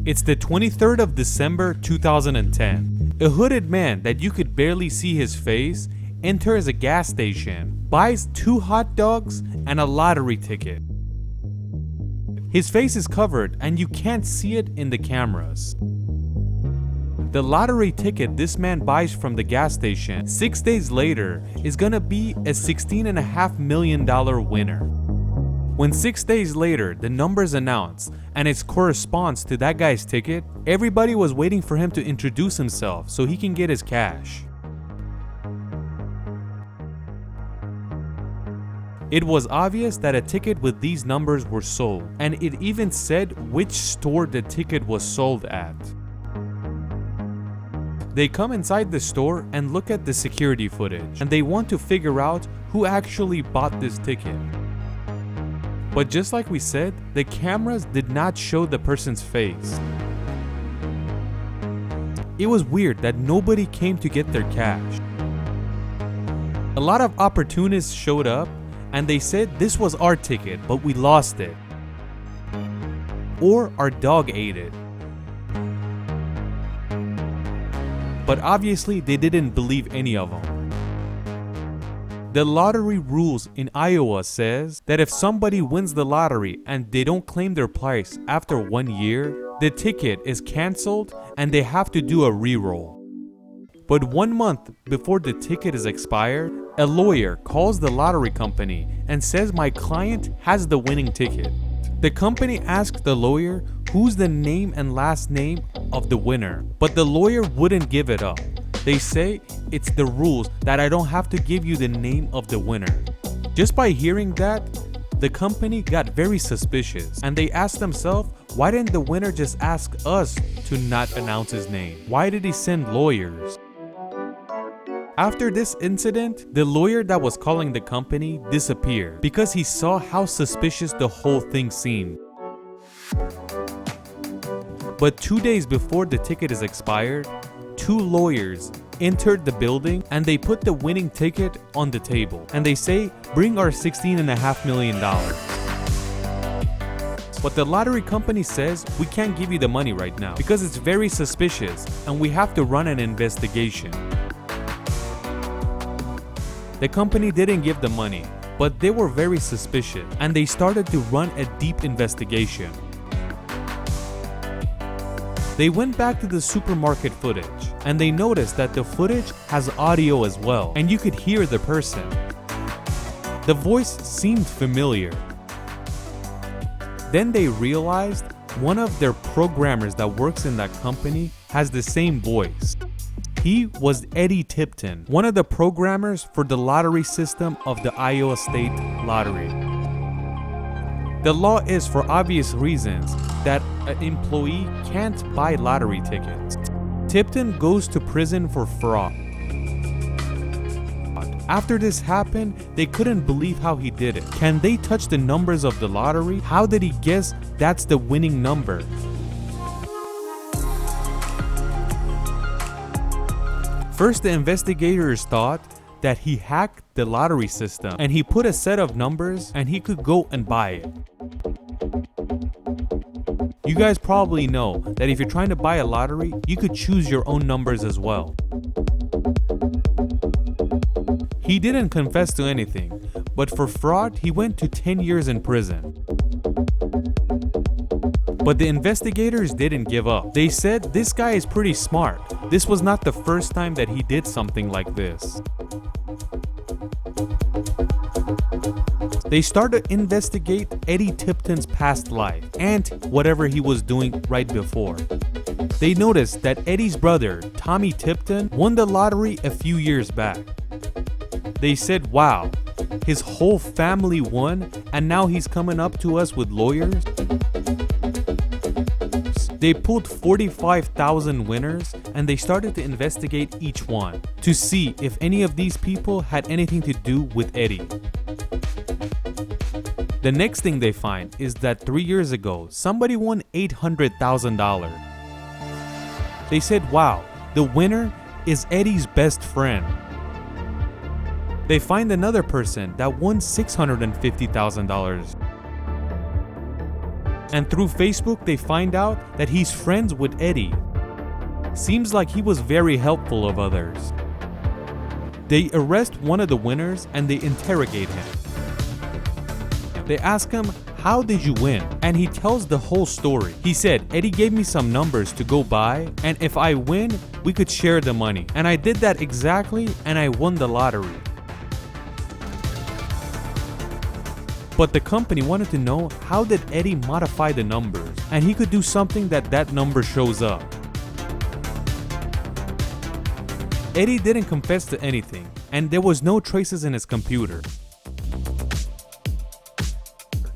It's the 23rd of December 2010. A hooded man that you could barely see his face enters a gas station, buys 2 hot dogs and a lottery ticket. His face is covered and you can't see it in the cameras. The lottery ticket this man buys from the gas station 6 days later is gonna be a $16.5 million winner. When 6 days later the number's announced and it corresponds to that guy's ticket, everybody was waiting for him to introduce himself so he can get his cash. It was obvious that a ticket with these numbers were sold, and it even said which store the ticket was sold at. They come inside the store and look at the security footage, and they want to figure out who actually bought this ticket. But just like we said, the cameras did not show the person's face. It was weird that nobody came to get their cash. A lot of opportunists showed up and they said this was our ticket, but we lost it. Or our dog ate it. But obviously they didn't believe any of them. The lottery rules in Iowa says that if somebody wins the lottery and they don't claim their prize after 1 year, the ticket is canceled and they have to do a re-roll. But 1 month before the ticket is expired, a lawyer calls the lottery company and says my client has the winning ticket. The company asks the lawyer who's the name and last name of the winner, but the lawyer wouldn't give it up. They say it's the rules that I don't have to give you the name of the winner. Just by hearing that, the company got very suspicious and they asked themselves, why didn't the winner just ask us to not announce his name? Why did he send lawyers? After this incident, the lawyer that was calling the company disappeared because he saw how suspicious the whole thing seemed. But 2 days before the ticket is expired, 2 lawyers entered the building and they put the winning ticket on the table and they say, bring our $16.5 million. But the lottery company says, we can't give you the money right now because it's very suspicious and we have to run an investigation. The company didn't give the money, but they were very suspicious and they started to run a deep investigation. They went back to the supermarket footage and they noticed that the footage has audio as well and you could hear the person. The voice seemed familiar. Then they realized one of their programmers that works in that company has the same voice. He was Eddie Tipton, one of the programmers for the lottery system of the Iowa State Lottery. The law is, for obvious reasons, that an employee can't buy lottery tickets. Tipton goes to prison for fraud. After this happened, they couldn't believe how he did it. Can they touch the numbers of the lottery? How did he guess that's the winning number? First, the investigators thought that he hacked the lottery system and he put a set of numbers and he could go and buy it. You guys probably know that if you're trying to buy a lottery, you could choose your own numbers as well. He didn't confess to anything, but for fraud, he went to 10 years in prison. But the investigators didn't give up. They said this guy is pretty smart. This was not the first time that he did something like this. They started to investigate Eddie Tipton's past life and whatever he was doing right before. They noticed that Eddie's brother, Tommy Tipton, won the lottery a few years back. They said, wow, his whole family won and now he's coming up to us with lawyers? They pulled 45,000 winners and they started to investigate each one to see if any of these people had anything to do with Eddie. The next thing they find is that 3 years ago, somebody won $800,000. They said, wow, the winner is Eddie's best friend. They find another person that won $650,000. And through Facebook, they find out that he's friends with Eddie. Seems like he was very helpful of others. They arrest one of the winners and they interrogate him. They ask him, "How did you win?" And he tells the whole story. He said, "Eddie gave me some numbers to go by, and if I win, we could share the money. And I did that exactly, and I won the lottery." But the company wanted to know, how did Eddie modify the numbers? And he could do something that number shows up. Eddie didn't confess to anything, and there was no traces in his computer.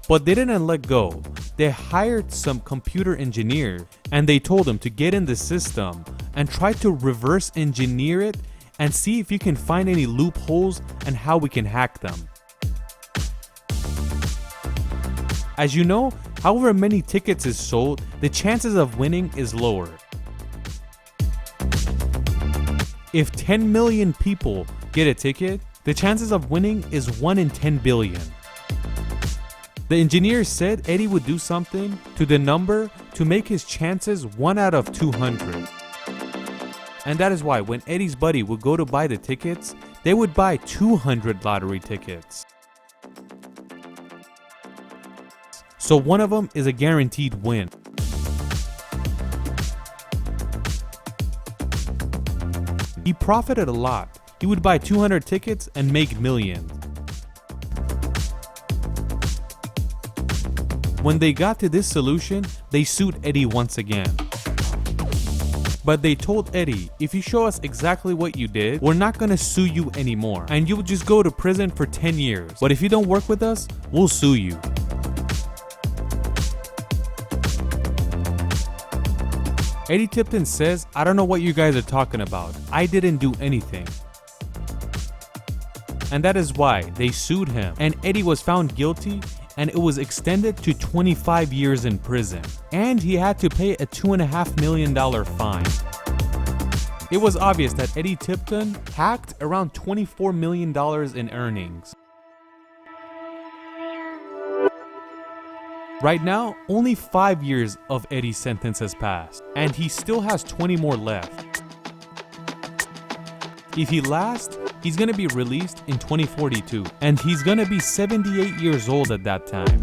But they didn't let go. They hired some computer engineers, and they told him to get in the system and try to reverse engineer it and see if you can find any loopholes and how we can hack them. As you know, however many tickets is sold, the chances of winning is lower. If 10 million people get a ticket, the chances of winning is 1 in 10 billion. The engineer said Eddie would do something to the number to make his chances 1 out of 200. And that is why when Eddie's buddy would go to buy the tickets, they would buy 200 lottery tickets. So one of them is a guaranteed win. He profited a lot. He would buy 200 tickets and make millions. When they got to this solution, they sued Eddie once again. But they told Eddie, if you show us exactly what you did, we're not gonna sue you anymore, and you'll just go to prison for 10 years. But if you don't work with us, we'll sue you. Eddie Tipton says, "I don't know what you guys are talking about. I didn't do anything." And that is why they sued him, and Eddie was found guilty, and it was extended to 25 years in prison. And he had to pay a $2.5 million fine. It was obvious that Eddie Tipton hacked around $24 million in earnings. Right now, only 5 years of Eddie's sentence has passed, and he still has 20 more left. If he lasts, he's gonna be released in 2042, and he's gonna be 78 years old at that time.